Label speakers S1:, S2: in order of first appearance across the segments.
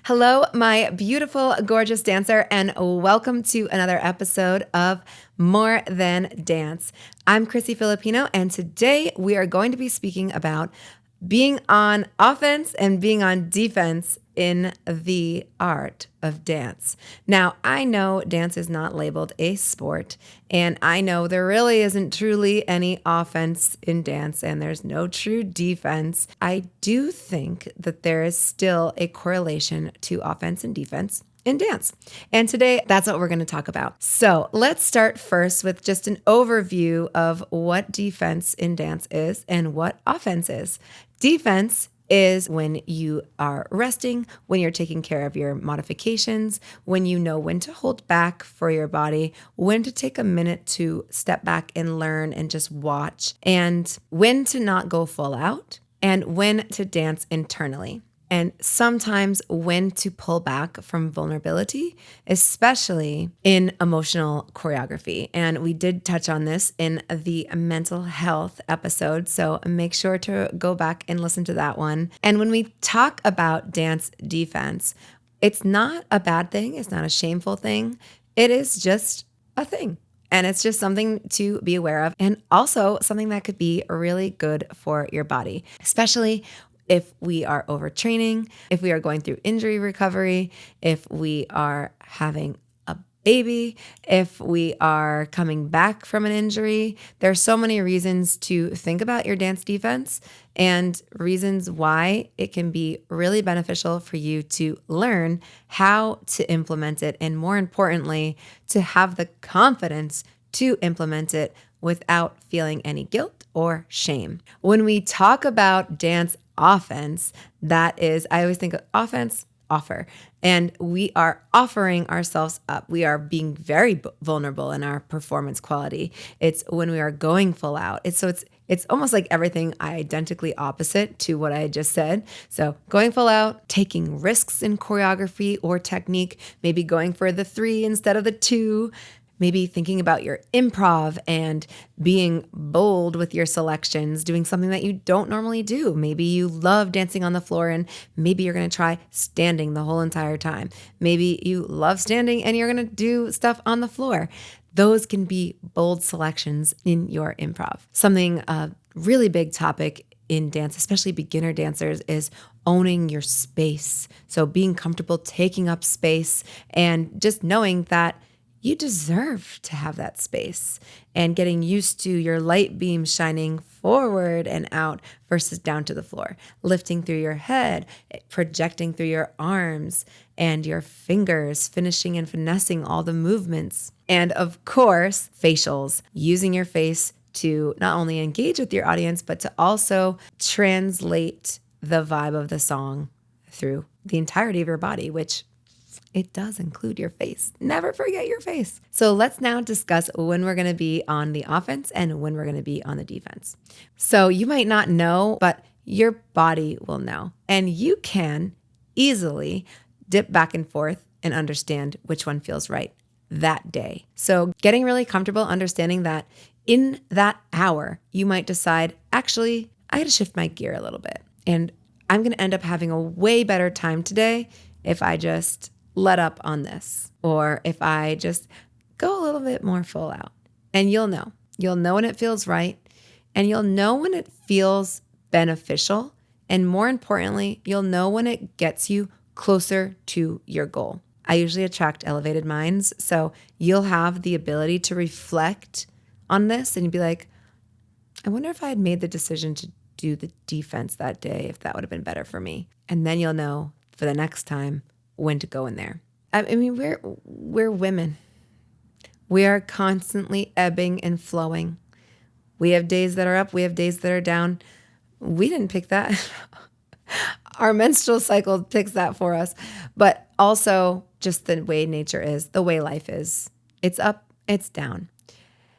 S1: Hello, my beautiful, gorgeous dancer, and welcome to another episode of More Than Dance. I'm Chrissy Filipino, and today we are going to be speaking about being on offense and being on defense in the art of dance. Now, I know dance is not labeled a sport, and I know there really isn't truly any offense in dance, and there's no true defense. I do think that there is still a correlation to offense and defense in dance. And today, that's what we're going to talk about. So let's start first with just an overview of what defense in dance is and what offense is. Defense is when you are resting, when you're taking care of your modifications, when you know when to hold back for your body, when to take a minute to step back and learn and just watch, and when to not go full out, and when to dance internally. And sometimes when to pull back from vulnerability, especially in emotional choreography. And we did touch on this in the mental health episode, so make sure to go back and listen to that one. And when we talk about dance defense, it's not a bad thing. It's not a shameful thing. It is just a thing. And it's just something to be aware of, and also something that could be really good for your body, especially if we are overtraining, if we are going through injury recovery, if we are having a baby, if we are coming back from an injury. There are so many reasons to think about your dance defense and reasons why it can be really beneficial for you to learn how to implement it, and more importantly, to have the confidence to implement it without feeling any guilt or shame. When we talk about dance offense, that is, I always think of offense, offer. And we are offering ourselves up. We are being very vulnerable in our performance quality. It's when we are going full out. It's almost like everything identically opposite to what I just said. So going full out, taking risks in choreography or technique, maybe going for the 3 instead of the 2, maybe thinking about your improv and being bold with your selections, doing something that you don't normally do. Maybe you love dancing on the floor and maybe you're going to try standing the whole entire time. Maybe you love standing and you're going to do stuff on the floor. Those can be bold selections in your improv. Something a really big topic in dance, especially beginner dancers, is owning your space. So being comfortable taking up space and just knowing that you deserve to have that space, and getting used to your light beam shining forward and out versus down to the floor, lifting through your head, projecting through your arms and your fingers, finishing and finessing all the movements. And of course, facials, using your face to not only engage with your audience, but to also translate the vibe of the song through the entirety of your body, which it does include your face. Never forget your face. So let's now discuss when we're going to be on the offense and when we're going to be on the defense. So you might not know, but your body will know. And you can easily dip back and forth and understand which one feels right that day. So getting really comfortable understanding that in that hour, you might decide, actually, I got to shift my gear a little bit. And I'm going to end up having a way better time today if I just let up on this, or if I just go a little bit more full out. And you'll know when it feels right, and you'll know when it feels beneficial. And more importantly, you'll know when it gets you closer to your goal. I usually attract elevated minds. So you'll have the ability to reflect on this and you'd be like, I wonder if I had made the decision to do the defense that day, if that would have been better for me. And then you'll know for the next time when to go in there. I mean, we're women. We are constantly ebbing and flowing. We have days that are up. We have days that are down. We didn't pick that. Our menstrual cycle picks that for us. But also just the way nature is, the way life is. It's up, it's down.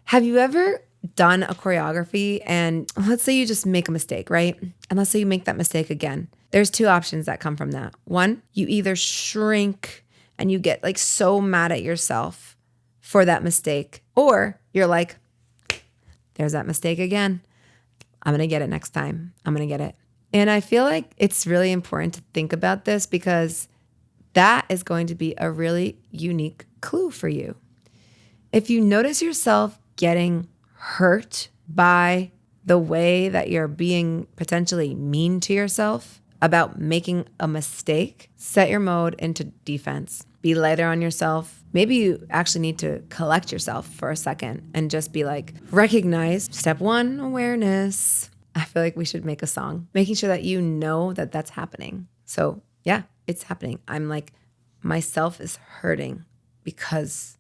S1: Have you ever done a choreography and let's say you just make a mistake, right? And let's say you make that mistake again. There's 2 options that come from that. One, you either shrink and you get like so mad at yourself for that mistake, or you're like, there's that mistake again. I'm going to get it next time. I'm going to get it. And I feel like it's really important to think about this because that is going to be a really unique clue for you. If you notice yourself getting hurt by the way that you're being potentially mean to yourself about making a mistake, set your mode into defense. Be lighter on yourself. Maybe you actually need to collect yourself for a second and just be like, recognize, step one, awareness. I feel like we should make a song, making sure that you know that that's happening. So yeah, it's happening. I'm like, myself is hurting because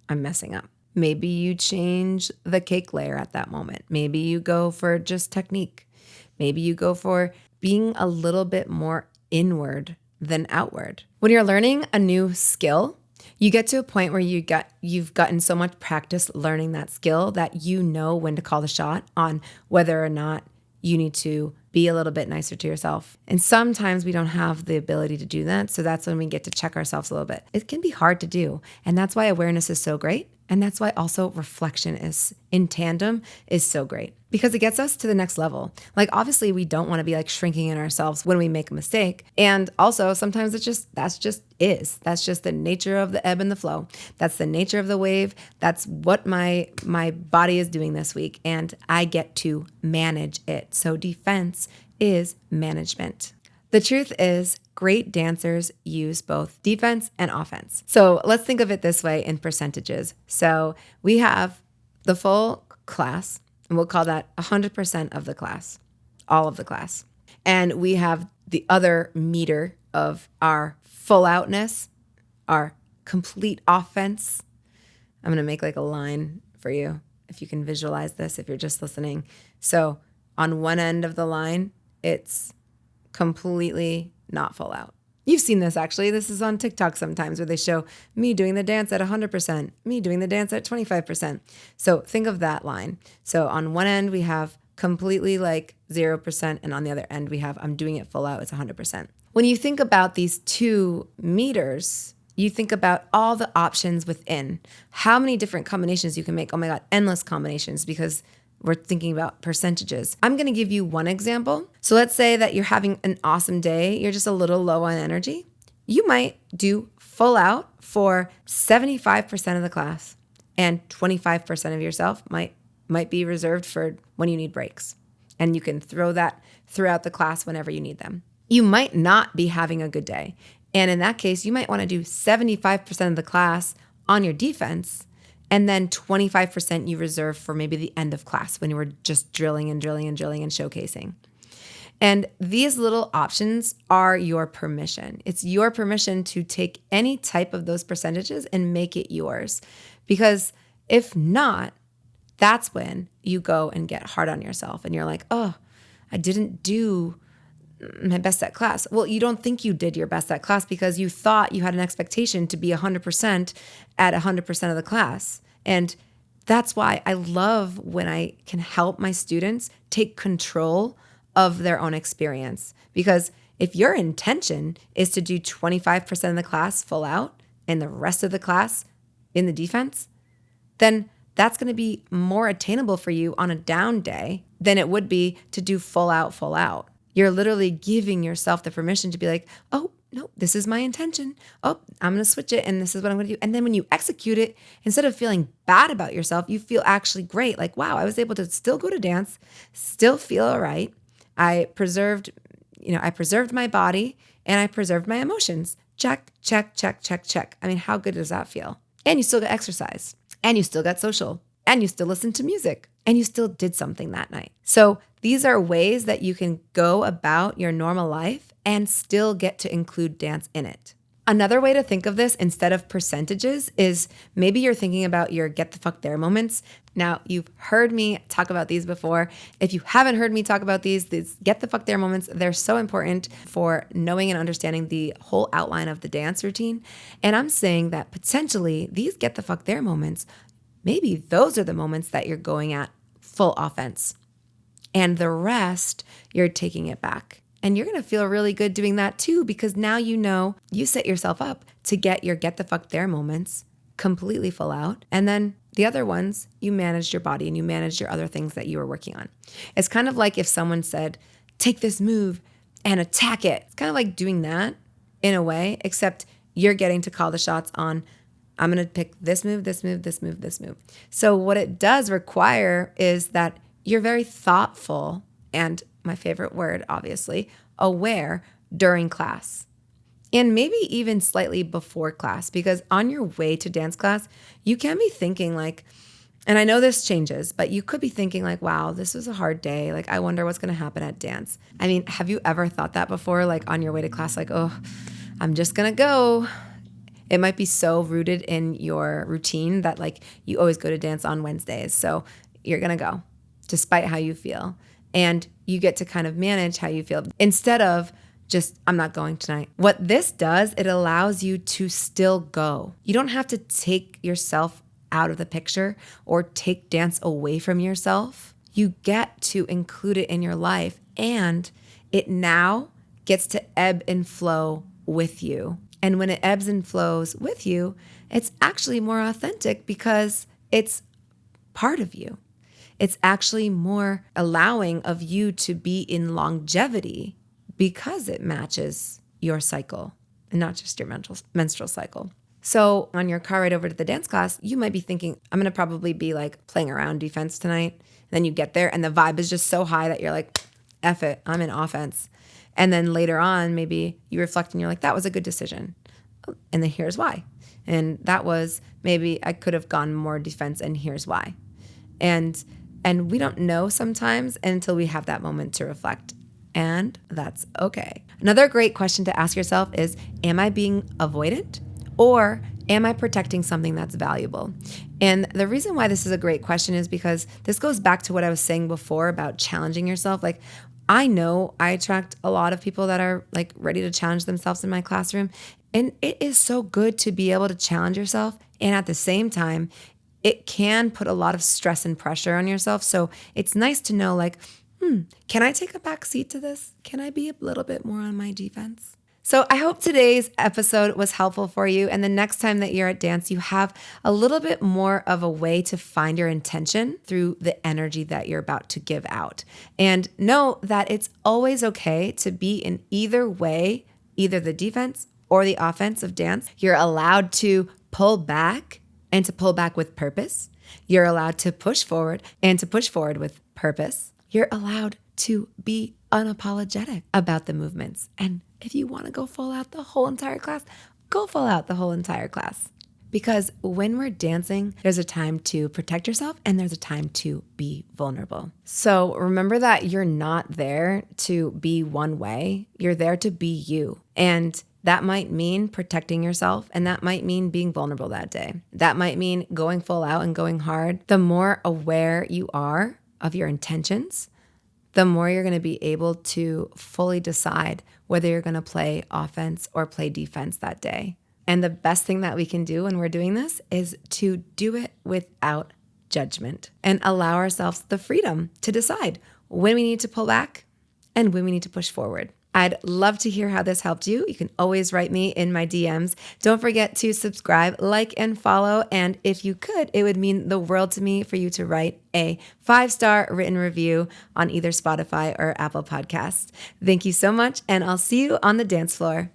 S1: I'm messing up. Maybe you change the cake layer at that moment. Maybe you go for just technique. Maybe you go for being a little bit more inward than outward. When you're learning a new skill, you get to a point where you've gotten so much practice learning that skill that you know when to call the shot on whether or not you need to be a little bit nicer to yourself. And sometimes we don't have the ability to do that. So that's when we get to check ourselves a little bit. It can be hard to do. And that's why awareness is so great. And that's why also reflection is in tandem is so great because it gets us to the next level. Like obviously we don't want to be like shrinking in ourselves when we make a mistake. And also sometimes that's just the nature of the ebb and the flow. That's the nature of the wave. That's what my body is doing this week. And I get to manage it. So defense is management. The truth is, great dancers use both defense and offense. So let's think of it this way in percentages. So we have the full class, and we'll call that 100% of the class, all of the class. And we have the other meter of our full outness, our complete offense. I'm going to make like a line for you if you can visualize this, if you're just listening. So on one end of the line, it's completely not full out. You've seen this actually. This is on TikTok sometimes where they show me doing the dance at 100%, me doing the dance at 25%. So think of that line. So on one end, we have completely like 0%. And on the other end, we have I'm doing it full out. It's 100%. When you think about these two meters, you think about all the options within, how many different combinations you can make. Oh my God, endless combinations because we're thinking about percentages. I'm going to give you one example. So let's say that you're having an awesome day. You're just a little low on energy. You might do full out for 75% of the class and 25% of yourself might be reserved for when you need breaks. And you can throw that throughout the class whenever you need them. You might not be having a good day. And in that case, you might want to do 75% of the class on your defense and then 25% you reserve for maybe the end of class when you were just drilling and showcasing. And these little options are your permission. It's your permission to take any type of those percentages and make it yours. Because if not, that's when you go and get hard on yourself and you're like, oh, I didn't do my best at class. Well, you don't think you did your best at class because you thought you had an expectation to be 100% at 100% of the class. And that's why I love when I can help my students take control of their own experience. Because if your intention is to do 25% of the class full out and the rest of the class in the defense, then that's going to be more attainable for you on a down day than it would be to do full out. You're literally giving yourself the permission to be like, oh, no, this is my intention. Oh, I'm going to switch it and this is what I'm going to do. And then when you execute it, instead of feeling bad about yourself, you feel actually great. Like, wow, I was able to still go to dance, still feel all right. I preserved my body and I preserved my emotions. Check. I mean, how good does that feel? And you still got exercise and you still got social and you still listen to music and you still did something that night. So these are ways that you can go about your normal life and still get to include dance in it. Another way to think of this instead of percentages is maybe you're thinking about your get the fuck there moments. Now, you've heard me talk about these before. If you haven't heard me talk about these get the fuck there moments, they're so important for knowing and understanding the whole outline of the dance routine. And I'm saying that potentially these get the fuck there moments, maybe those are the moments that you're going at full offense. And the rest, you're taking it back. And you're going to feel really good doing that too, because now you know you set yourself up to get your get the fuck there moments completely full out. And then the other ones, you managed your body and you managed your other things that you were working on. It's kind of like if someone said, take this move and attack it. It's kind of like doing that in a way, except you're getting to call the shots on, I'm going to pick this move, this move, this move, this move. So what it does require is that you're very thoughtful and, my favorite word, obviously, aware during class. And maybe even slightly before class, because on your way to dance class, you can be thinking like, and I know this changes, but you could be thinking like, wow, this was a hard day. Like, I wonder what's going to happen at dance. I mean, have you ever thought that before? Like on your way to class, like, oh, I'm just going to go. It might be so rooted in your routine that like you always go to dance on Wednesdays. So you're going to go despite how you feel. And you get to kind of manage how you feel instead of just, I'm not going tonight. What this does, it allows you to still go. You don't have to take yourself out of the picture or take dance away from yourself. You get to include it in your life, and it now gets to ebb and flow with you. And when it ebbs and flows with you, it's actually more authentic because it's part of you. It's actually more allowing of you to be in longevity because it matches your cycle and not just your menstrual cycle. So on your car ride over to the dance class, you might be thinking, I'm going to probably be like playing around defense tonight. And then you get there and the vibe is just so high that you're like, F it, I'm in offense. And then later on, maybe you reflect and you're like, that was a good decision. And then here's why. And that was maybe I could have gone more defense and here's why. And we don't know sometimes until we have that moment to reflect. And that's okay. Another great question to ask yourself is, am I being avoidant or am I protecting something that's valuable? And the reason why this is a great question is because this goes back to what I was saying before about challenging yourself. Like, I know I attract a lot of people that are like ready to challenge themselves in my classroom. And it is so good to be able to challenge yourself. And at the same time, it can put a lot of stress and pressure on yourself. So it's nice to know like, can I take a back seat to this? Can I be a little bit more on my defense? So I hope today's episode was helpful for you. And the next time that you're at dance, you have a little bit more of a way to find your intention through the energy that you're about to give out. And know that it's always okay to be in either way, either the defense or the offense of dance. You're allowed to pull back and to pull back with purpose. You're allowed to push forward and to push forward with purpose. You're allowed to be unapologetic about the movements. And if you want to go full out the whole entire class, go full out the whole entire class. Because when we're dancing, there's a time to protect yourself and there's a time to be vulnerable. So remember that you're not there to be one way. You're there to be you. And that might mean protecting yourself, and that might mean being vulnerable that day. That might mean going full out and going hard. The more aware you are of your intentions, the more you're going to be able to fully decide whether you're going to play offense or play defense that day. And the best thing that we can do when we're doing this is to do it without judgment and allow ourselves the freedom to decide when we need to pull back and when we need to push forward. I'd love to hear how this helped you. You can always write me in my DMs. Don't forget to subscribe, like, and follow. And if you could, it would mean the world to me for you to write a 5-star written review on either Spotify or Apple Podcasts. Thank you so much, and I'll see you on the dance floor.